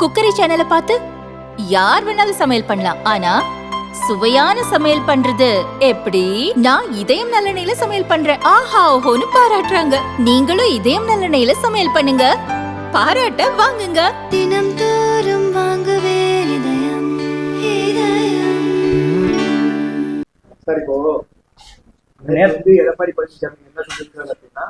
Cookery சேனலை பார்த்து யார் வேணாலும் சமையல் பண்ணலாம். ஆனா சுவையான சமையல் பண்றது எப்படி? நான் இதயம் நல்லெண்ணெயில சமையல் பண்றேன். ஆஹா ஓஹோன்னு பாராட்டுறாங்க. நீங்களும் இதயம் நல்லெண்ணெயில சமையல் பண்ணுங்க, பாராட்ட வாங்குங்க. தினம் தோறும் வாங்குவே இதயம் இதயம். சார், இப்போ நேற்று எடப்பாடி பழனிசாமி என்ன சொல்லியிருக்காரு அப்படின்னா,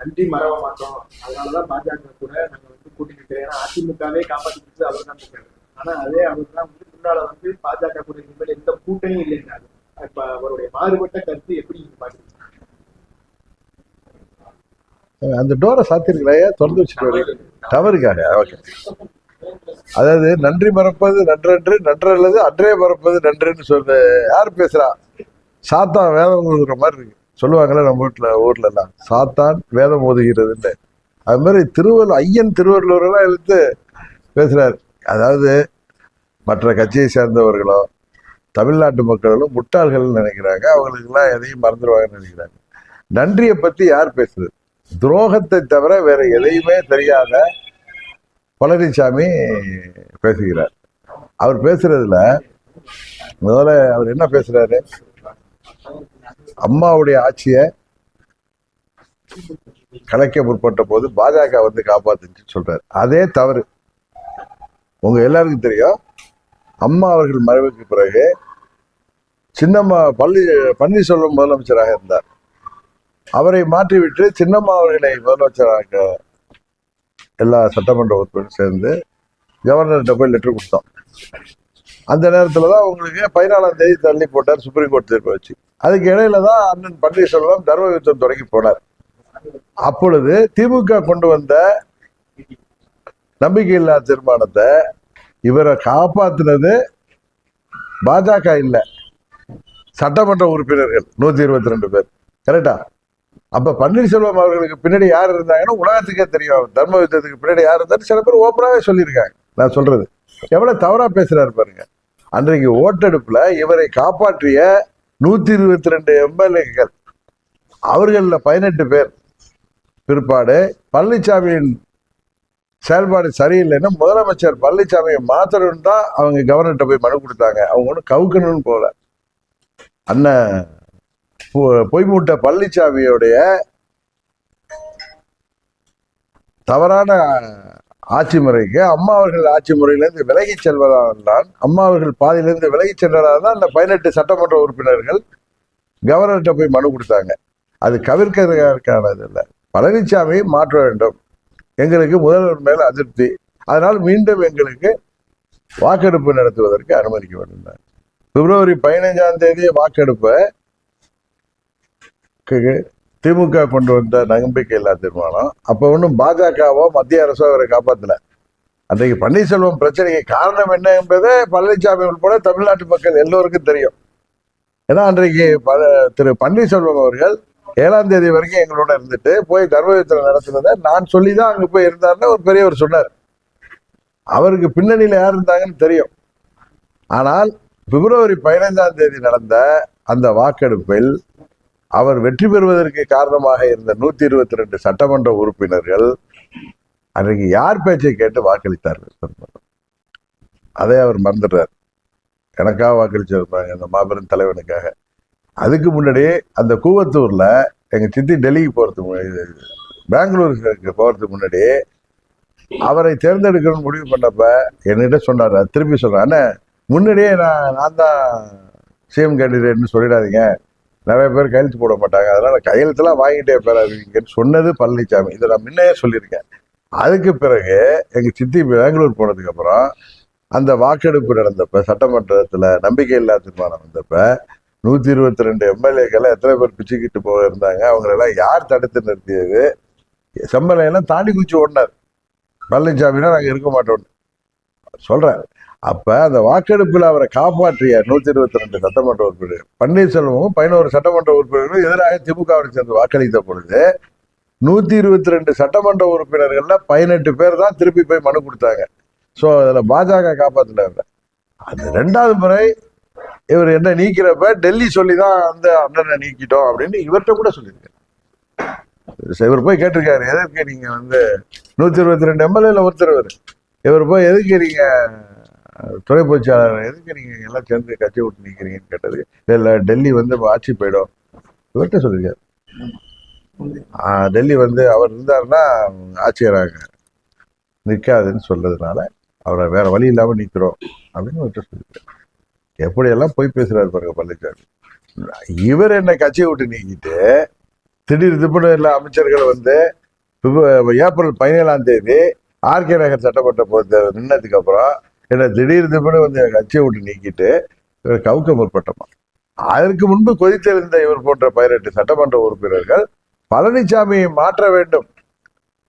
நன்றி மறவ மாட்டோம், அதனாலதான் பாஜக கூட நாங்க கூட்டி நிற்கிறோம். ஏன்னா அதிமுகவே காப்பாற்றிட்டு அவர் தான் இருக்காரு. ஆனா அதே அவர் தான் முன்னால பாஜக கூட இனிமேல் எந்த கூட்டணியும் இல்லைங்க. இப்ப அவருடைய மாறுபட்ட கருத்து எப்படி நீங்க பாக்குறீங்க? அந்த டோரை சாத்திருக்கிறாயா, திறந்து வச்சுட்டு தவறுக்காக. ஓகே, அதாவது நன்றி மறப்பது நன்றன்று, நன்றல்லது அன்றே மறப்பது நன்றுன்னு சொல்ற யார் பேசுறா? சாத்தான் வேதம் ஓதுகிற மாதிரி இருக்கு. சொல்லுவாங்களே நம்ம ஊர்ல எல்லாம் சாத்தான் வேதம் ஓதுகிறதுன்னு. அது மாதிரி ஐயன் திருவள்ளுவரெல்லாம் எடுத்து பேசுறாரு. அதாவது மற்ற கட்சியை சேர்ந்தவர்களோ தமிழ்நாட்டு மக்களும் முட்டாள்கள் நினைக்கிறாங்க. அவங்களுக்கெல்லாம் எதையும் மறந்துடுவாங்கன்னு நினைக்கிறாங்க. நன்றியை பத்தி யார் பேசுறது? துரோகத்தை தவிர வேற எதையுமே தெரியாத பழனிசாமி பேசுகிறார். அவர் பேசுறதுல முதல்ல அவர் என்ன பேசுறாரு? அம்மாவுடைய ஆட்சியை கலைக்க முற்பட்ட போது பாஜக காப்பாத்துச்சு சொல்றாரு. அதே தவறு. உங்க எல்லாருக்கும் தெரியும், அம்மா அவர்கள் மறைவுக்கு பிறகு சின்னம்மா பன்னீர்செல்வம் முதலமைச்சராக இருந்தார். அவரை மாற்றிவிட்டு சின்னம்மா அவர்களை முதலமைச்சராக எல்லா சட்டமன்ற உறுப்பினரும் சேர்ந்து கவர்னர்கிட்ட போய் லெட்டர் கொடுத்தோம். அந்த நேரத்துலதான் உங்களுக்கு 14ஆம் தேதி தள்ளி போட்டார் சுப்ரீம் கோர்ட் தீர்ப்பு வச்சு. அதுக்கு இடையில தான் அண்ணன் பன்னீர்செல்வம் தர்ம யுத்தம் தொடங்கி போனார். அப்பொழுது திமுக கொண்டு வந்த நம்பிக்கையில்லா தீர்மானத்தை இவரை காப்பாத்தினது பாஜக இல்ல, சட்டமன்ற உறுப்பினர்கள் 122 பேர். கரெக்டா? அப்ப பன்னீர்செல்வம் அவர்களுக்கு பின்னாடி யார் இருந்தாங்கன்னா உலகத்துக்கே தெரியும். தர்ம யுத்தத்துக்கு பின்னாடி யார் இருந்தாலும் சில பேர் ஓப்பனாவே சொல்லியிருக்காங்க. நான் சொல்றது எவ்வளவு தவறா பேசுறாரு பாருங்க. அன்றைக்கு ஓட்டெடுப்புல இவரை காப்பாற்றிய 122 எம்எல்ஏக்கள், அவர்கள 18 பேர் பிற்பாடு பழனிசாமியின் செயல்பாடு சரியில்லைன்னா முதலமைச்சர் பழனிசாமியை மாத்தணும்னு தான் அவங்க கவர்னர்கிட்ட போய் மனு கொடுத்தாங்க. அவங்க ஒன்றும் கவுக்கணும்னு போல. அண்ணன் பொய்மூட்ட பழனிசாமியோடைய தவறான ஆட்சி முறைக்கு அம்மா அவர்கள் ஆட்சி முறையிலிருந்து விலகி செல்வதால் தான், அம்மா அவர்கள் பாதியிலிருந்து விலகி சென்றதால் தான் அந்த 18 சட்டமன்ற உறுப்பினர்கள் கவர்னர்கிட்ட போய் மனு கொடுத்தாங்க. அது கவிர்க்கிறதுக்கானது இல்லை. பழனிசாமி மாற்ற வேண்டும், எங்களுக்கு முதல்வர் மேல அதிருப்தி, அதனால் மீண்டும் எங்களுக்கு வாக்கெடுப்பு நடத்துவதற்கு அனுமதிக்க வேண்டும். பிப்ரவரி 15ஆம் தேதி வாக்கெடுப்பை திமுக கொண்டு வந்த நம்பிக்கையில்லா தீர்மானம். அப்போ ஒன்றும் பாஜகவோ மத்திய அரசோ அவரை காப்பாற்றல. அன்றைக்கு பன்னீர்செல்வம் பிரச்சனைக்கு காரணம் என்ன என்பதை பழனிசாமி உட்பட தமிழ்நாட்டு மக்கள் எல்லோருக்கும் தெரியும். ஏன்னா அன்றைக்கு திரு பன்னீர்செல்வம் அவர்கள் 7ஆம் தேதி வரைக்கும் எங்களோட இருந்துட்டு போய் தர்மயுத்தம் நடத்துனதை நான் சொல்லிதான் அங்க போய் இருந்தாருன்னு ஒரு பெரியவர் சொன்னார். அவருக்கு பின்னணியில யார் இருந்தாங்கன்னு தெரியும். ஆனால் பிப்ரவரி 15ஆம் தேதி நடந்த அந்த வாக்கெடுப்பில் அவர் வெற்றி பெறுவதற்கு காரணமாக இருந்த 122 சட்டமன்ற உறுப்பினர்கள் அன்றைக்கு யார் பேச்சை கேட்டு வாக்களித்தார்கள்? அதை அவர் மறந்துடுறார். எனக்காக வாக்களிச்சிருப்பாங்க, அந்த மாபெரும் தலைவனுக்காக. அதுக்கு முன்னாடி அந்த கூவத்தூர்ல எங்க சித்தி டெல்லிக்கு போறதுக்கு பெங்களூருக்கு போறதுக்கு முன்னாடி அவரை தேர்ந்தெடுக்கணும்னு முடிவு பண்ணப்ப என்கிட்ட சொன்னார். திருப்பி சொல்றேன், அண்ணா முன்னாடியே நான் தான் சிஎம் கேண்டிடேட்னு சொல்லிடாதீங்க, நிறைய பேர் கையெழுத்து போட மாட்டாங்க, அதனால கையெழுத்துலாம் வாங்கிட்டே போறாதீங்கன்னு சொன்னது பழனிசாமி. இதை நான் முன்னையே சொல்லியிருக்கேன். அதுக்கு பிறகு எங்க சித்தி பெங்களூர் போனதுக்கு அப்புறம் அந்த வாக்கெடுப்பு நடந்தப்ப சட்டமன்றத்துல நம்பிக்கையில்லா தீர்மானம் வந்தப்ப 122 எம்எல்ஏக்களை எத்தனை பேர் பிச்சுக்கிட்டு போக இருந்தாங்க, அவங்களெல்லாம் யார் தடுத்து நிறுத்தியது? செம்மலையெல்லாம் தாண்டி குச்சி ஓடினார் பழனிசாமினா நாங்க இருக்க மாட்டோம் சொல்றேன். அப்ப அந்த வாக்கெடுப்பில் அவரை காப்பாற்றிய 122 சட்டமன்ற உறுப்பினர் பன்னீர்செல்வமும் 11 சட்டமன்ற உறுப்பினர்களும் எதிராக திமுகவை சேர்ந்து வாக்களித்த பொழுது 122 சட்டமன்ற உறுப்பினர்கள்ல 18 பேர் தான் திருப்பி போய் மனு கொடுத்தாங்க. ஸோ அதுல பாஜக காப்பாற்றினாங்க. அது 2வது முறை இவர் என்ன நீக்கிறப்ப டெல்லி சொல்லிதான் அந்த அண்ணனை நீக்கிட்டோம் அப்படின்னு இவர்கிட்ட கூட சொல்லியிருக்காரு. இவர் போய் கேட்டிருக்காரு, எதற்கு நீங்க 122 எம்எல்ஏல ஒருத்தர் இவர் போய் எதுக்கு நீங்க துறை பொதுச்செயலாளர் எதுக்கு நீங்க எல்லாம் சேர்ந்து கட்சி விட்டு நிற்கிறீங்கன்னு கேட்டது, இல்லை டெல்லி வந்து ஆட்சி போயிடும் இவர்கிட்ட சொல்லியிருக்காரு. டெல்லி வந்து அவர் இருந்தாருன்னா ஆட்சியராக நிற்காதுன்னு சொல்றதுனால அவரை வேற வழி இல்லாம நிற்கிறோம் அப்படின்னு அவர்கிட்ட சொல்லியிருக்காரு. எப்படியெல்லாம் போய் பேசுறாரு பாருங்க பழனிசாமி. இவர் என்ன கட்சியை விட்டு நீக்கிட்டு திடீர் திடீர்னு எல்லா அமைச்சர்கள் வந்து ஏப்ரல் 17ஆம் தேதி ஆர்கே நகர் சட்டமன்ற பொறுத்த நின்னதுக்கு அப்புறம் என்ன திடீர் திடீர்னு வந்து கட்சியை விட்டு நீக்கிட்டு இவர் கவுக்க முற்பட்டோமா. அதற்கு முன்பு கொதித்தெழுந்த இவர் போன்ற 18 சட்டமன்ற உறுப்பினர்கள் பழனிசாமியை மாற்ற வேண்டும்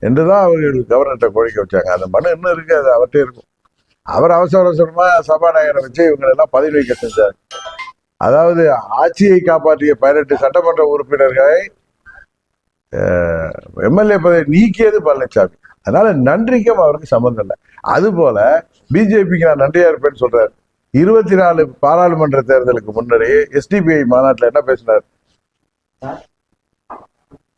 என்றுதான் அவர்கள் கவர்னர்கிட்ட கோரிக்கை வச்சாங்க. அந்த மனு இன்னும் இருக்கு, அது அவர்கிட்ட இருக்கும். அவர் அவசரமா சபாநாயகரை வச்சு இவங்களெல்லாம் பதவி வைக்க செஞ்சார். அதாவது ஆட்சியை காப்பாற்றிய 18 சட்டமன்ற உறுப்பினர்களை எம்எல்ஏ பதவி நீக்கியது பழனிசாமி. அதனால நன்றிக்கும் அவருக்கு சம்பந்தம் இல்லை. அது போல பிஜேபிக்கு நான் நன்றியா இருப்பேன்னு சொல்றாரு. 24 பாராளுமன்ற தேர்தலுக்கு முன்னாடி எஸ்டிபிஐ மாநாட்டில் என்ன பேசினார்?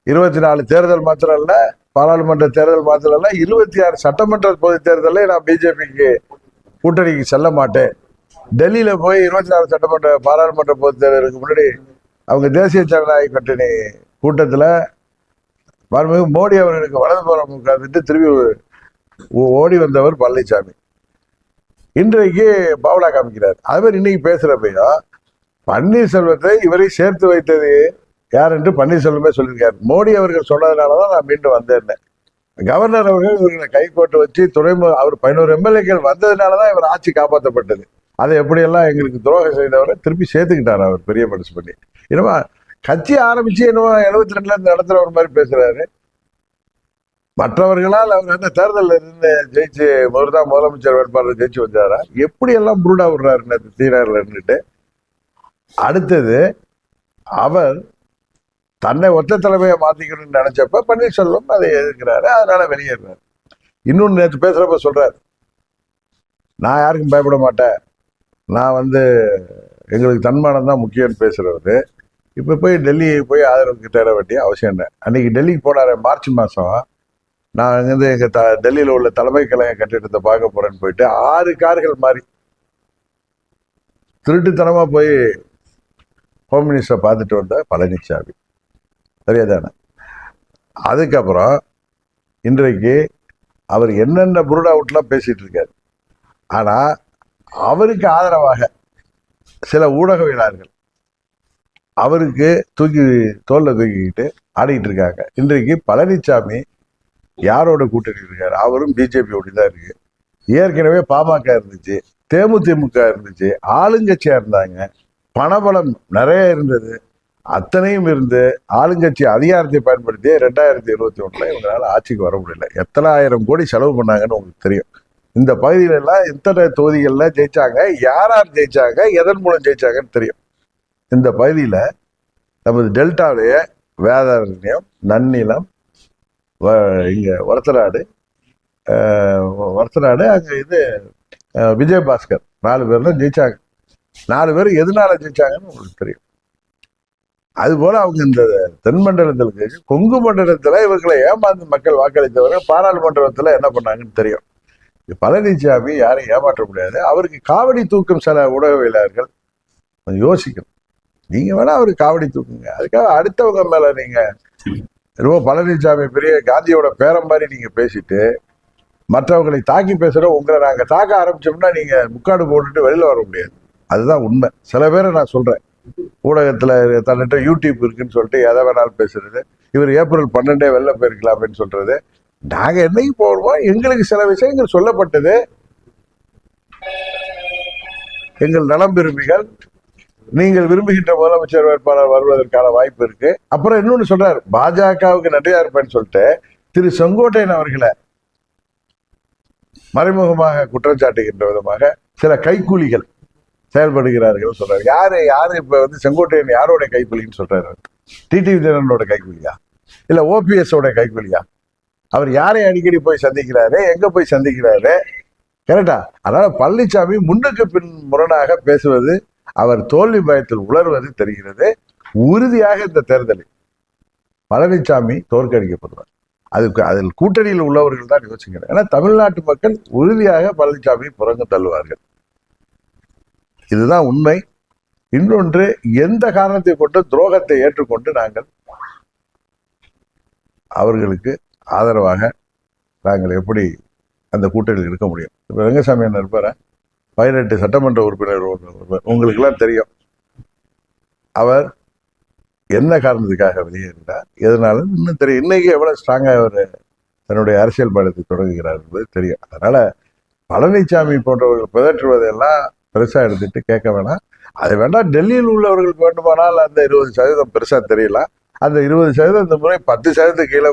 24 தேர்தல் மாத்திரம் இல்ல, பாராளுமன்ற தேர்தல் மாத்திரம் இல்ல, 26 சட்டமன்ற பொது தேர்தலில் நான் பிஜேபிக்கு கூட்டணிக்கு செல்ல மாட்டேன். டெல்லியில போய் 24 சட்டமன்ற பாராளுமன்ற பொது தேர்தலுக்கு முன்னாடி அவங்க தேசிய ஜனநாயக கூட்டணி கூட்டத்துல மோடி அவர்களுக்கு வலது புறம் உட்கார்ந்துட்டு திரும்பி ஓடி வந்தவர் பழனிசாமி. இன்றைக்கு பாவலா காமிக்கிறார். அது மாதிரி இன்னைக்கு பேசுறப்பையோ பன்னீர்செல்வத்தை இவரை சேர்த்து வைத்தது யார் என்று பன்னீர்செல்வமே சொல்லியிருக்காரு. மோடி அவர்கள் சொன்னதுனாலதான் நான் மீண்டும் வந்தேன். கவர்னர் அவர்கள் இவர்களை கை கோட்டு வச்சு அவர் 11 எம்எல்ஏக்கள் வந்ததுனாலதான் இவர் ஆட்சி காப்பாற்றப்பட்டது. அதை எப்படியெல்லாம் எங்களுக்கு துரோகம் செய்தவரை திருப்பி சேர்த்துக்கிட்டார் அவர் பெரிய மனசு பண்ணி. என்னமா கட்சி ஆரம்பிச்சு என்னவோ 72ல இருந்து நடத்துறவர் மாதிரி பேசுறாரு. மற்றவர்களால் அவர் என்ன தேர்தலில் இருந்து ஜெயிச்சு தான் முதலமைச்சர் வேட்பாளர் ஜெயிச்சு வந்தாரா? எப்படி எல்லாம் புருடா விடுறாரு தீராரில் இருந்துட்டு. அடுத்தது அவர் தன்னை ஒத்த தலைமையை மாத்திக்கணும்னு நினைச்சப்ப பன்னீர்செல்வம் அதை எதிர்க்கிறாரு, அதனால வெளியேறாரு. இன்னொன்னு நேற்று பேசுறப்ப சொல்றாரு, நான் யாருக்கும் பயப்பட மாட்டேன், நான் வந்து எங்களுக்கு தன்மானம் தான் முக்கியம்னு பேசுறது. இப்ப போய் டெல்லி போய் ஆதரவுக்கு தேட வேண்டிய அவசியம் இல்லை. அன்னைக்கு டெல்லிக்கு போனாரு மார்ச் மாசம். நான் அங்கிருந்து எங்க டெல்லியில உள்ள தலைமை கழக கட்டிடத்தை பார்க்க போறேன்னு போயிட்டு 6 கார்கள் மாறி திருட்டுத்தனமா போய் ஹோம் மினிஸ்டரை பார்த்துட்டு வந்த பழனிசாமி. சரியாதானே? அதுக்கப்புறம் இன்றைக்கு அவர் என்னென்ன புருடா அவுட்லாம் பேசிட்டு இருக்காரு. ஆனா அவருக்கு ஆதரவாக சில ஊடகவியலாளர்கள் அவருக்கு தோல்ல தூக்கிக்கிட்டு ஆடிட்டு இருக்காங்க. இன்றைக்கு பழனிசாமி யாரோட கூட்டணி இருக்காரு? அவரும் பிஜேபியோட தான் இருக்கு. ஏற்கனவே பாமக இருந்துச்சு, தேமுதிமுக இருந்துச்சு, ஆளுங்கட்சியா இருந்தாங்க, பணபலம் நிறைய இருந்தது. அத்தனையும் இருந்து ஆளுங்கட்சி அதிகாரத்தை பயன்படுத்தி 2021 இவங்களால ஆட்சிக்கு வர முடியல. எத்தனை 1000 கோடி செலவு பண்ணாங்கன்னு உங்களுக்கு தெரியும். இந்த பகுதியில எல்லாம் எத்தனை தொகுதிகள்ல ஜெயிச்சாங்க, யார் ஜெயிச்சாங்க, எதன் மூலம் ஜெயிச்சாங்கன்னு தெரியும். இந்த பகுதியில நமது டெல்டாவிலேய வேதாரண்யம், நன்னிலம், இங்க ஒரத்தநாடு, அங்க இது விஜயபாஸ்கர் 4 பேர்லாம் ஜெயிச்சாங்க. 4 பேர் எதனால ஜெயிச்சாங்கன்னு உங்களுக்கு தெரியும். அது போல அவங்க இந்த தென் மண்டலத்தில் கொங்கு மண்டலத்துல இவர்களை ஏமாந்து மக்கள் வாக்களித்தவர்கள் பாராளுமன்றத்துல என்ன பண்ணாங்கன்னு தெரியும். பழனிசாமி யாரையும் ஏமாற்ற முடியாது. அவருக்கு காவடி தூக்கும் சில ஊடகவியலாளர்கள் யோசிக்கணும். நீங்க வேணா அவருக்கு காவடி தூக்குங்க, அதுக்காக அடுத்தவங்க மேல நீங்க ரொம்ப பழனிசாமி பெரிய காந்தியோட பேரம் மாதிரி நீங்க பேசிட்டு மற்றவங்களை தாக்கி பேசுற உங்களை நாங்க தாக்க ஆரம்பிச்சோம்னா நீங்க முக்காடு போட்டுட்டு வெளியில வர முடியாது. அதுதான் உண்மை. சில பேரை நான் சொல்றேன், ஊடகத்துல தன்னிட்ட யூடியூப் இருக்குன்னு சொல்லிட்டு எதை வேணாலும் பேசுறது. இவர் ஏப்ரல் 12 வெளில போயிருக்கலாம் அப்படின்னு சொல்றது. நாங்க என்னைக்கு போடுவோம், எங்களுக்கு சில விஷயங்கள் சொல்லப்பட்டது. எங்கள் நலம் விரும்பிகள் நீங்கள் விரும்புகின்ற முதலமைச்சர் வேட்பாளர் வருவதற்கான வாய்ப்பு இருக்கு. அப்புறம் இன்னொன்னு சொல்றாரு, பாஜகவுக்கு நன்றியா இருப்பேன்னு சொல்லிட்டு திரு செங்கோட்டையன் அவர்களை மறைமுகமாக குற்றம் சாட்டுகின்ற விதமாக சில கைக்கூலிகள் செயல்படுகிறார்கள் சொல்றாரு. யாரு இப்ப வந்து செங்கோட்டையன் யாரோட கைக்கூலின்னு சொல்றாரு? டிடிவி தினகரனோட கைக்கூலியா இல்ல ஓபிஎஸ் ஓட கைக்கூலியா? அவர் யாரை அடிக்கடி போய் சந்திக்கிறாரு, எங்க போய் சந்திக்கிறாரு? கரெக்டா? அதனால பழனிசாமி முன்னுக்கு பின் முரணாக பேசுவது, அவர் தோல்வி பயத்தில் உணர்வது தெரிகிறது. உறுதியாக இந்த தேர்தலில் பழனிசாமி தோற்கடிக்கப்படுவார். அதில் கூட்டணியில் உள்ளவர்கள் தான் யோசிக்கணும். ஏன்னா தமிழ்நாட்டு மக்கள் உறுதியாக பழனிசாமி புறங்கு தள்ளுவார்கள், இதுதான் உண்மை. இன்னொன்று, எந்த காரணத்தை கொண்டு துரோகத்தை ஏற்றுக்கொண்டு நாங்கள் அவர்களுக்கு ஆதரவாக நாங்கள் எப்படி அந்த கூட்டணியில் இருக்க முடியும்? இப்போ ரங்கசாமி என்ன இருப்பார 18 சட்டமன்ற உறுப்பினர் உங்களுக்கு எல்லாம் தெரியும். அவர் என்ன காரணத்துக்காக வெளியேறினார், எதனால இன்னும் தெரியும். இன்னைக்கு எவ்வளவு ஸ்ட்ராங்கா அவர் தன்னுடைய அரசியல் பயணத்தை தொடங்குகிறார் என்பது தெரியும். அதனால பழனிசாமி போன்றவர்கள் பிதற்றுவதெல்லாம் பெருசா எடுத்துட்டு கேட்க வேணாம். அது வேண்டாம், டெல்லியில் உள்ளவர்களுக்கு வேண்டுமானால் அந்த 20% பெருசா தெரியலாம். அந்த 20% இந்த முறை 10% கீழே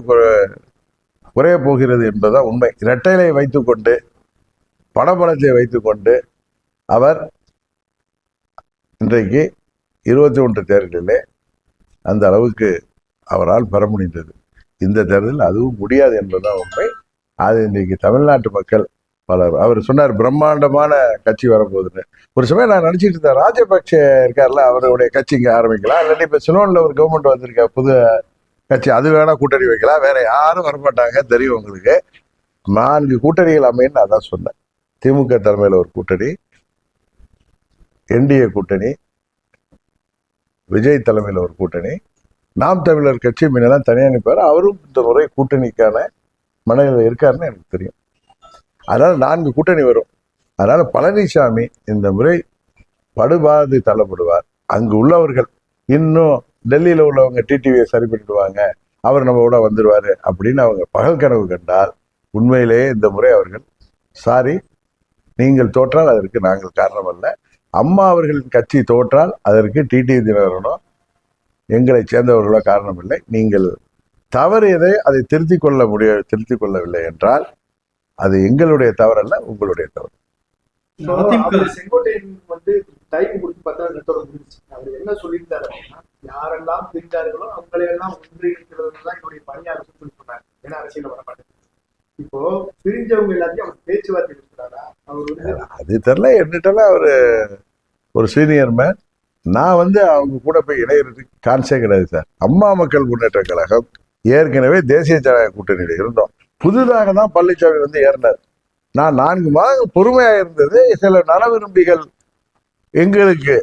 குறைய போகிறது என்பதுதான் உண்மை. இரட்டைலை வைத்துக்கொண்டு பணபலத்தை வைத்துக்கொண்டு அவர் இன்றைக்கு 21 தேர்தலிலே அந்த அளவுக்கு அவரால் பெற முடிந்தது. இந்த தேர்தலில் அதுவும் முடியாது என்பதுதான் உண்மை. அது இன்றைக்கு தமிழ்நாட்டு மக்கள் பலர், அவர் சொன்னார் பிரம்மாண்டமான கட்சி வரப்போகுதுன்னு. ஒரு சமயம் நான் நினைச்சிட்டு இருந்தேன், ராஜபக்ச இருக்கார்ல, அவருடைய கட்சி இங்க ஆரம்பிக்கலாம், இல்லாட்டி இப்ப சிலோன்ல ஒரு கவர்மெண்ட் வந்திருக்க புது கட்சி, அது வேணா கூட்டணி வைக்கலாம், வேற யாரும் வரமாட்டாங்க தெரியும் உங்களுக்கு. 4 கூட்டணிகள் அமைன்னு நான் தான் சொன்னேன். திமுக தலைமையில ஒரு கூட்டணி, என்டிஏ கூட்டணி, விஜய் தலைமையில ஒரு கூட்டணி, நாம் தமிழர் கட்சி முன்னெல்லாம் தனியாக நிற்பாரு, அவரும் இந்த முறை கூட்டணிக்கான மனதில் இருக்காருன்னு எனக்கு தெரியும். அதனால 4 கூட்டணி வரும். அதனால பழனிசாமி இந்த முறை படுபாது தள்ளப்படுவார். அங்கு உள்ளவர்கள் இன்னும் டெல்லியில உள்ளவங்க டிடிவியை சரி பண்ணிடுவாங்க, அவர் நம்ம கூட வந்துடுவாரு அப்படின்னு அவங்க பகல் கனவு கண்டால், உண்மையிலேயே இந்த முறை அவர்கள் சாரி, நீங்கள் தோற்றால் அதற்கு நாங்கள் காரணம் அல்ல, அம்மா அவர்களின் கட்சி தோற்றால் அதற்கு டிடிவி தினகரனோ எங்களை சேர்ந்தவர்களோ காரணம் இல்லை. நீங்கள் தவறியதை அதை திருத்திக் கொள்ளவில்லை என்றால் அது எங்களுடைய தவறல்ல, உங்களுடைய தவறு. செங்கோட்டையன் வந்து டைம் கொடுத்து 10 நிமிஷத்தோட முடிஞ்சிச்சு. அவர் என்ன சொல்லியிருந்தாரு அப்படின்னா, யாரெல்லாம் பிரிந்தார்களோ அவங்களையெல்லாம் ஒன்றிணைக்கிறது தான் என்னுடைய பணியாக சொல்லி சொன்னார். ஏன்னா அரசியல் வர மாட்டேன். இப்போ பிரிஞ்சவங்க எல்லாத்தையும் அவர் பேச்சுவார்த்தை இருக்கிறாரா? அவர் வந்து அது தெரியல. என்னட்டெல்லாம் அவரு ஒரு சீனியர் மேன். நான் வந்து அவங்க கூட போய் இணையறதுக்கு சான்ஸே கிடையாது சார். அம்மா மக்கள் முன்னேற்ற கழகம் ஏற்கனவே தேசிய ஜனநாயக கூட்டணியில் இருந்தோம். புதிதாக தான் பழனிசாமி வந்து ஏறினார். நான் 4 மாதங்கள் பொறுமையாக இருந்தது. சில நல விரும்பிகள் எங்களுக்கு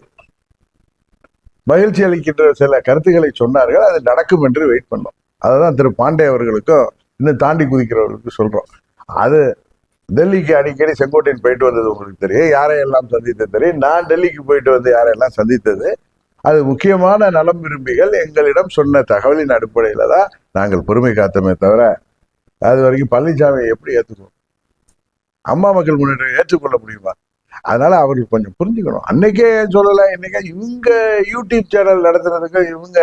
மகிழ்ச்சி அளிக்கின்ற சில கருத்துக்களை சொன்னார்கள், அது நடக்கும் என்று வெயிட் பண்ணோம். அதுதான் திரு பாண்டே அவர்களுக்கும் இன்னும் தாண்டி குதிக்கிறவர்களுக்கு சொல்றோம். அது டெல்லிக்கு அடிக்கடி செங்கோட்டையன் போயிட்டு வந்தது உங்களுக்கு தெரியும், யாரையெல்லாம் சந்தித்தது தெரியும். நான் டெல்லிக்கு போயிட்டு வந்து யாரையெல்லாம் சந்தித்தது, அது முக்கியமான நலம் விரும்பிகள் எங்களிடம் சொன்ன தகவலின் அடிப்படையில தான் நாங்கள் பொறுமை காத்தோமே தவிர, அது வரைக்கும் பழனிசாமி எப்படி ஏற்றுக்கணும்? அம்மா மக்கள் முன்னேற்றம் ஏற்றுக்கொள்ள முடியுமா? அதனால அவர்கள் கொஞ்சம் புரிஞ்சுக்கணும். அன்னைக்கே சொல்லலை, இன்னைக்கே இவங்க யூடியூப் சேனல் நடத்துறதுக்கு, இவங்க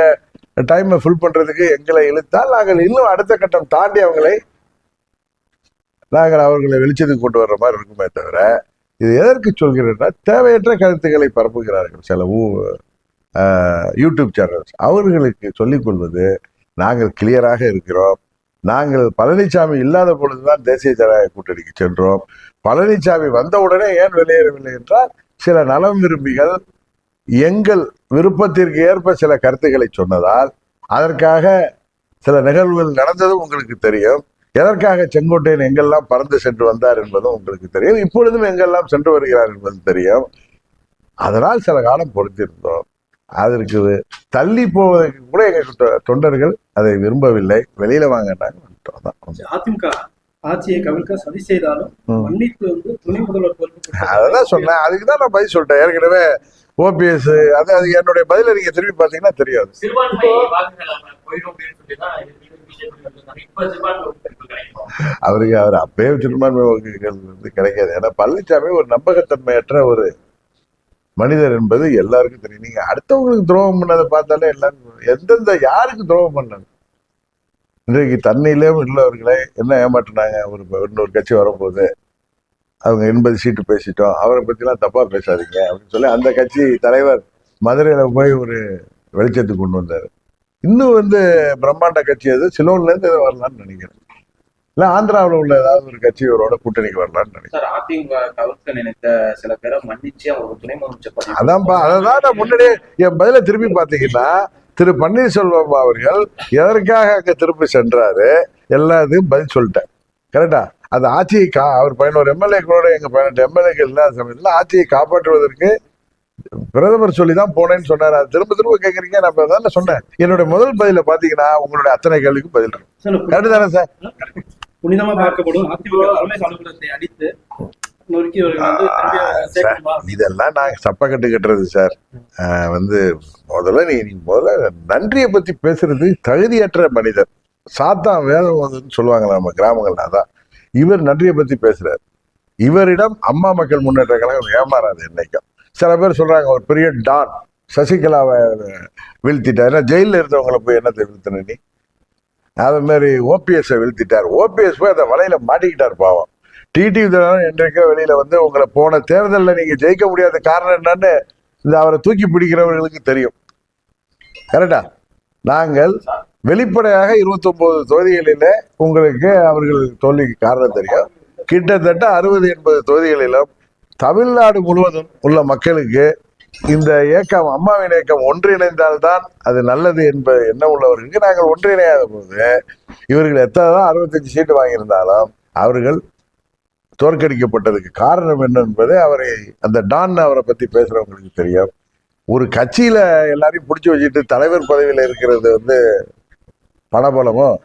டைமை ஃபில் பண்றதுக்கு எங்களை இழுத்தால் நாங்கள் இன்னும் அடுத்த கட்டம் தாண்டி அவர்களை வெளிச்சத்துக்கு கொண்டு வர்ற மாதிரி இருக்குமே தவிர, இது எதற்கு சொல்கிறேன்னா, தேவையற்ற கருத்துக்களை பரப்புகிறார்கள் சில யூடியூப் சேனல்ஸ். அவர்களுக்கு சொல்லிக் கொள்வது, நாங்கள் கிளியராக இருக்கிறோம், நாங்கள் பழனிசாமி இல்லாத பொழுதுதான் தேசிய ஜனநாயக கூட்டணிக்கு சென்றோம், பழனிசாமி வந்தவுடனே ஏன் வெளியேறவில்லை என்றால், சில நலம் விரும்பிகள் எங்கள் விருப்பத்திற்கு ஏற்ப சில கருத்துக்களை சொன்னதால், அதற்காக சில நிகழ்வுகள் நடந்ததும் உங்களுக்கு தெரியும். எதற்காக செங்கோட்டையன் எங்கெல்லாம் பறந்து சென்று வந்தார் என்பதும் உங்களுக்கு தெரியும். இப்பொழுதும் எங்கெல்லாம் சென்று வருகிறார் என்பது தெரியும். அதனால் சில காலம் பொறுத்திருந்தோம். அதற்கு தள்ளி போவதற்கு கூட எங்க தொண்டர்கள் அதை விரும்பவில்லை, வெளியில வாங்கிட்டாங்க. அதிமுக ஆட்சியை கவிழ்க்க சதி செய்தாலும் மன்னிப்பு வந்து துணை முதல்வர் பொறுப்பு. அதான் சொன்னேன், அதுக்குதான் நான் பதில் சொல்லிட்டேன் ஏற்கனவே. ஓபிஎஸ் அது என்னுடைய பதில நீங்க திரும்பி பாத்தீங்கன்னா தெரியாது. அவர் அப்பயே சிறுபான்மை வாக்குகள் கிடைக்காது. ஏன்னா பழனிசாமி ஒரு நம்பகத்தன்மையற்ற ஒரு மனிதர் என்பது எல்லாருக்கும் தெரியும். நீங்க அடுத்தவங்களுக்கு துரோகம் பண்ணதை பார்த்தாலே எல்லாரும் எந்தெந்த யாருக்கு துரோகம் பண்ணாங்க. இன்றைக்கு தண்ணியிலே உள்ளவர்களை என்ன ஏமாற்றினாங்க, இன்னொரு கட்சி வரப்போகுது, அவங்க 80 சீட்டு பேசிட்டோம், அவரை பத்திலாம் தப்பா பேசாதீங்க அப்படின்னு சொல்லி அந்த கட்சி தலைவர் மதுரையில போய் ஒரு வெளிச்சத்துக்கு கொண்டு வந்தாரு. இன்னும் வந்து பிரம்மாண்ட கட்சி அது சிலோன்ல இருந்து வரலான்னு நினைக்கிறேன். இல்ல ஆந்திராவில் உள்ள ஏதாவது ஒரு கட்சி அவரோட கூட்டணிக்கு வரலான்னு நினைக்கிறேன். அதிமுக கவிழ்க்க நினைத்த சில பேரை மன்னிச்சு அவங்க துணை முதலமைச்சர் அதான்ப்பா, அதான் நான் முன்னாடியே என் பதில திரும்பி பாத்தீங்கன்னா, திரு பன்னீர்செல்வம் அவர்கள் எதற்காக அங்க திருப்பி சென்றாரு, எல்லாத்தையும் பதில் சொல்லிட்டேன். கரெக்டா? அந்த ஆட்சியை அவர் 11 எம்எல்ஏக்களோட எங்க 18 எம்எல்ஏக்கள் இல்லாத சமயத்தில் ஆட்சியை காப்பாற்றுவதற்கு பிரதமர் சொல்லி தான் போனேன்னு சொன்னார். அது திரும்ப திரும்ப கேட்குறீங்க. நான் அதான் சொன்னேன். என்னுடைய முதல் பதில பாத்தீங்கன்னா உங்களுடைய அத்தனை கேள்விக்கும் பதில் இருக்கும். கரெக்டு தானே சார்? புனிதமா பார்க்கப்படும் அதிமுக தலைமை அலுவலகத்தை அடித்து இதெல்லாம் நாங்க சப்ப கட்டு கட்டுறது சார். முதல்ல நீ முதல்ல நன்றியை பத்தி பேசுறது தகுதியற்ற மனிதர். சாத்தான் வேதம் சொல்லுவாங்களா நம்ம கிராமங்கள்ல. அதான் இவர் நன்றியை பத்தி பேசுறாரு. இவரிடம் அம்மா மக்கள் முன்னேற்ற கழகம் ஏமாறாது என்னைக்கும். சில பேர் சொல்றாங்க ஒரு பெரிய டான் சசிகலாவை வீழ்த்திட்டார். ஜெயிலில் இருந்தவங்களை போய் என்னத்தை வீழ்த்தின நீ? அது மாதிரி ஓபிஎஸ் வீழ்த்திட்டார். ஓபிஎஸ் போய் அந்த வலையில மாட்டிக்கிட்டார் பாவம். டிடிவி என்றைக்கோ வெளியில உங்களை போன தேர்தலில் நீங்க ஜெயிக்க முடியாத காரணம் என்னன்னு இந்த அவரை தூக்கி பிடிக்கிறவர்களுக்கு தெரியும். கரெக்டா? நாங்கள் வெளிப்படையாக 29 தொகுதிகளில உங்களுக்கு அவர்கள் தோல்விக்கு காரணம் தெரியும். கிட்டத்தட்ட 60-80 தொகுதிகளிலும் தமிழ்நாடு முழுவதும் உள்ள மக்களுக்கு இந்த இயக்கம் அம்மாவின் இயக்கம் ஒன்றிணைந்தால்தான் அது நல்லது என்பது எண்ணம் உள்ளவர்களுக்கு நாங்கள் ஒன்றிணையாத போது இவர்கள் எத்தனைதான் 65 சீட்டு வாங்கியிருந்தாலும் அவர்கள் தோற்கடிக்கப்பட்டதுக்கு காரணம் என்ன என்பதை அவரை அந்த டான் அவரை பத்தி பேசுறவங்களுக்கு தெரியும். ஒரு கட்சியில எல்லாரையும் பிடிச்சி வச்சுட்டு தலைவர் பதவியில இருக்கிறது பணபலமும்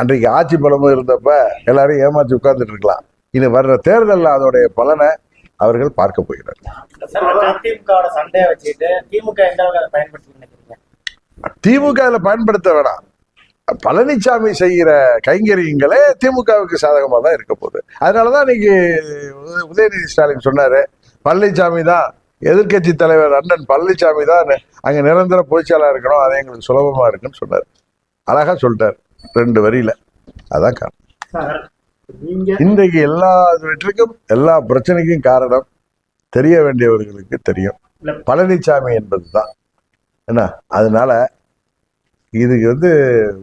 அன்றைக்கு ஆட்சி பலமும் இருந்தப்ப எல்லாரையும் ஏமாற்றி உட்கார்ந்துட்டு இருக்கலாம். இனி வர்ற தேர்தலில் அதோடைய பலனை அவர்கள் பார்க்க போகிறார்கள். திமுக பயன்படுத்த வேணாம். பழனிசாமி செய்கிற கைங்கரியங்களே திமுகவுக்கு சாதகமாக தான் இருக்க போகுது. அதனாலதான் இன்னைக்கு உதயநிதி ஸ்டாலின் சொன்னாரு, பழனிசாமி தான் எதிர்கட்சி தலைவர் அண்ணன் பழனிசாமி தான் அங்க நிரந்தர பொதுச்செயலாளர் இருக்கணும், அது எங்களுக்கு சுலபமா இருக்குன்னு சொன்னார். அழகா சொல்லிட்டார் 2 வரியில. அதான் காரணம். இன்றைக்கு எல்லா வெற்றிக்கும் எல்லா பிரச்சனைக்கும் காரணம் தெரிய வேண்டியவர்களுக்கு தெரியும், பழனிசாமி என்பதுதான். என்ன? அதனால இதுக்கு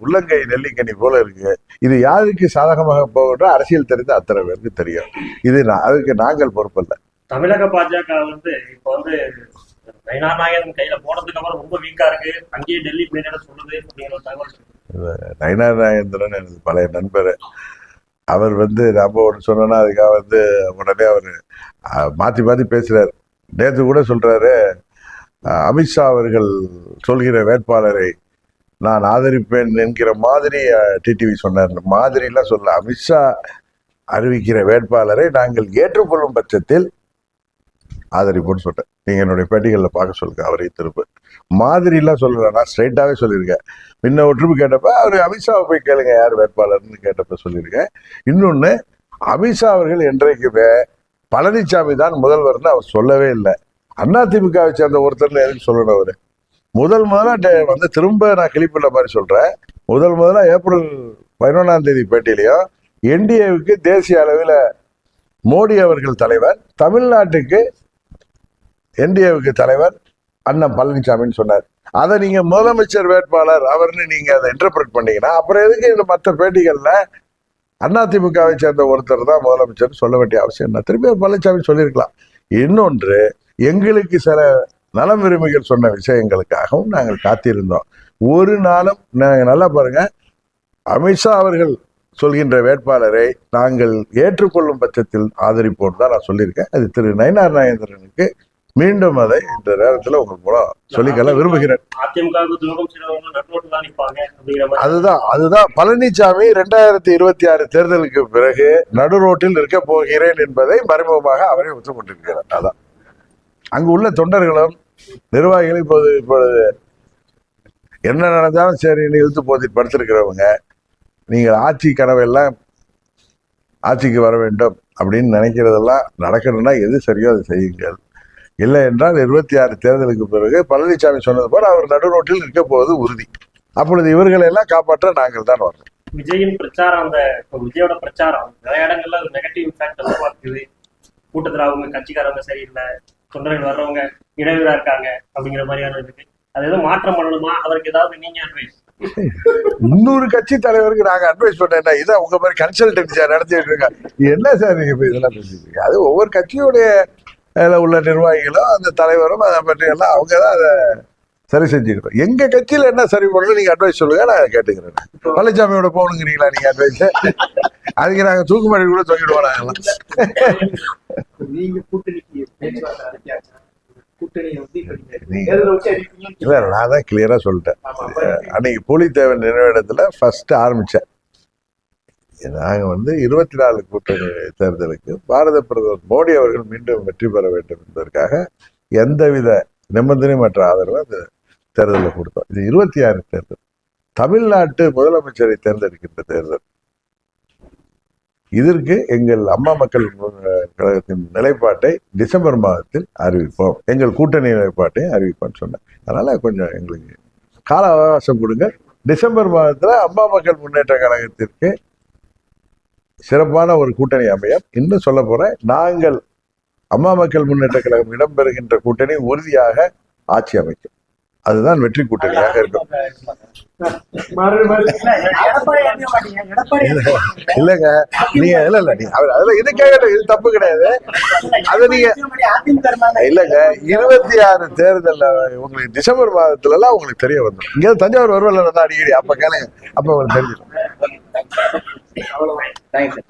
உள்ளங்கை நெல்லிக்கனி போல இருக்கு. இது யாருக்கு சாதகமாக போகின்ற அரசியல் தெரிந்த அத்தனை பேருக்கு தெரியும். இது அதுக்கு நாங்கள் பொறுப்பல்ல. தமிழக பாஜக இப்ப நயினார் நாகேந்திரன் கையில போனதுக்கு அப்புறம் ரொம்ப வீக்கா இருக்கு, அங்கேயே டெல்லி போயிட சொல்லுது அப்படிங்கிற தகவல். நயினார் நாகேந்திரன் எனது பழைய நண்பர். அவர் நம்ம ஒன்று சொன்னோன்னா அதுக்காக உடனே அவர் மாத்தி மாத்தி பேசுறாரு. நேற்று கூட சொல்றாரு, அமித்ஷா அவர்கள் சொல்கிற வேட்பாளரை நான் ஆதரிப்பேன் என்கிற மாதிரி டிடிவி சொன்னார். மாதிரிலாம் சொல்ல, அமித்ஷா அறிவிக்கிற வேட்பாளரை நாங்கள் ஏற்றுக்கொள்ளும் பட்சத்தில் ஆதரிப்போன்னு சொல்றேன். நீங்க என்னுடைய பேட்டிகளில் பார்க்க சொல்லுங்க. அவரை திரும்ப மாதிரிலாம் சொல்லல, நான் ஸ்ட்ரைட்டாவே சொல்லியிருக்கேன். முன்ன ஒரு ட்ரிப்பு கேட்டப்ப அவர் அமித்ஷாவை போய் கேளுங்க யார் வேட்பாளர்னு கேட்டப்ப சொல்லியிருக்கேன். இன்னொன்னு, அமித்ஷா அவர்கள் என்றைக்குமே பழனிசாமி தான் முதல்வர்னு அவர் சொல்லவே இல்லை. அதிமுகவை சேர்ந்த ஒருத்தர்னு எதுக்கு சொல்லணும்? அவரு முதல்ல திரும்ப நான் கிளிப்பிள்ள மாதிரி சொல்றேன். முதல்ல ஏப்ரல் 11ஆம் தேதி பேட்டியிலையும் என்டிஏவுக்கு தேசிய அளவில் மோடி அவர்கள் தலைவர், தமிழ்நாட்டுக்கு என்டிஏவுக்கு தலைவர் அண்ணன் பழனிசாமின்னு சொன்னார். அதை நீங்க முதலமைச்சர் வேட்பாளர் அவர்னு நீங்க அதை இன்டர்பிரட் பண்ணீங்கன்னா அப்புறம் எதுக்கு மற்ற பேட்டிகள்ல அதிமுகவை சேர்ந்த ஒருத்தர் தான் முதலமைச்சர் சொல்ல வேண்டிய அவசியம் என்ன? திரும்பி பழனிசாமி சொல்லியிருக்கலாம். இன்னொன்று, எங்களுக்கு சில நலம் விரும்பிகள் சொன்ன விஷயங்களுக்காகவும் நாங்கள் காத்திருந்தோம். ஒரு நாளும் நாங்கள் நல்லா பாருங்க, அமித்ஷா அவர்கள் சொல்கின்ற வேட்பாளரை நாங்கள் ஏற்றுக்கொள்ளும் பட்சத்தில் ஆதரிப்போம் தான் நான் சொல்லியிருக்கேன். அது திரு நயினார் நாகேந்திரனுக்கு மீண்டும் அதை இந்த நேரத்தில் உங்கள் மூலம் சொல்லிக்கொள்ள விரும்புகிறேன். அதுதான் பழனிசாமி 2026 தேர்தலுக்கு பிறகு நடு ரோட்டில் இருக்க போகிறேன் என்பதை மறைமுகமாக அவரை ஒத்துக்கொண்டிருக்கிறார். அதான் அங்கு உள்ள தொண்டர்களும் நிர்வாகிகளும் இப்பொழுது என்ன நடந்தாலும் சரி இழுத்து போத்தி படுத்திருக்கிறவங்க, நீங்கள் ஆட்சி கனவெல்லாம் ஆட்சிக்கு வர வேண்டும் அப்படின்னு நினைக்கிறதெல்லாம் நடக்கணும்னா எது சரியோ அதை செய்யுங்கள். இல்லை என்றால் 26 தேர்தலுக்கு பிறகு பழனிசாமி சொன்னது போல அவர் நடு ரோட்டில் இருக்க போவது உறுதி. அப்பொழுது இவர்களை எல்லாம் காப்பாற்ற நாங்கள் தான் வரணும். விஜயின் பிரச்சாரம், விஜயோட பிரச்சாரம் நிறைய இடங்கள்ல நெகட்டிவ் இம்பாக்ட் உருவாக்குது. கூட்டத்தில் அவங்க கட்சிக்காரவங்க சரியில்லை, தொண்டர்கள் வர்றவங்க இடையூறா இருக்காங்க அப்படிங்கிற மாதிரியான இருக்கு. அது எதுவும் மாற்றம் பண்ணணுமா? அவருக்கு ஏதாவது நீங்க அட்வைஸ்? இன்னொரு கட்சி தலைவருக்கு நாங்க அட்வைஸ் பண்ணேன்னா இதான் உங்க மாதிரி கன்சல்டன்சியா நடத்திட்டு இருக்காங்க. என்ன சார் நீங்க இதெல்லாம் பேசிட்டு? அது ஒவ்வொரு கட்சியுடைய உள்ள நிர்வாகிகளும் அந்த தலைவரும் அதை பற்றி எல்லாம் அவங்க தான் அதை சரி செஞ்சுக்கிறோம். எங்க கட்சியில என்ன சரி பண்ணணும் நீங்க அட்வைஸ் சொல்லுங்க, நான் கேட்டுக்கிறேன். பழனிசாமியோட போகணுங்கிறீங்களா நீங்க அட்வைஸ்? அதுக்கு நாங்க தூக்குமாடி கூட சொல்லிடுவோம் நாங்கெல்லாம். நீங்க கூட்டணிக்கு பேச்சுவார்த்தை நடத்தியாச்சா? கூட்டணியை வந்து இப்ப நீங்க நீங்க- தேர்தலை வச்சு அறிவிப்பீங்கன்னு இல்ல நான் தான் கிளியரா சொல்லிட்டேன். அன்னைக்கு புலித்தேவன் நினைவிடத்துல ஃபர்ஸ்ட் ஆரம்பிச்சேன். நாங்க வந்து 24 கூட்டணி தேர்தலுக்கு பாரத பிரதமர் மோடி அவர்கள் மீண்டும் வெற்றி பெற வேண்டும் என்பதற்காக எந்தவித நிபந்தனையற்ற ஆதரவு அந்த தேர்தலில் கொடுத்தோம். இது 26 தேர்தல், தமிழ்நாட்டு முதலமைச்சரை தேர்ந்தெடுக்கின்ற தேர்தல். இதற்கு எங்கள் அம்மா மக்கள் கழகத்தின் நிலைப்பாட்டை டிசம்பர் மாதத்தில் அறிவிப்போம், எங்கள் கூட்டணி நிலைப்பாட்டை அறிவிப்போம்னு சொன்னேன். அதனால கொஞ்சம் எங்களுக்கு கால அவகாசம் கொடுங்க. டிசம்பர் மாதத்துல அம்மா மக்கள் முன்னேற்ற கழகத்திற்கு சிறப்பான ஒரு கூட்டணி அமையும். இன்னும் சொல்ல போறேன், நாங்கள் அம்மா மக்கள் முன்னேற்ற கழகம் இடம்பெறுகின்ற கூட்டணி உறுதியாக ஆட்சி அமைக்கும். அதுதான் வெற்றி கூட்டணியாக இருக்கும். இல்லங்க நீங்க இல்ல நீங்க அதெல்லாம் இது கேட்கட்டும், இது தப்பு கிடையாது. அது நீங்க இல்லங்க 26 தேர்தல்ல உங்களுக்கு டிசம்பர் மாதத்துல எல்லாம் உங்களுக்கு தெரிய வந்துடும். இங்க தஞ்சாவூர் வருவல இருந்தா அடிக்கடி அப்ப கேளுங்க, அப்ப உங்களுக்கு தெரிஞ்சிடும். தேங்க்ஸ்.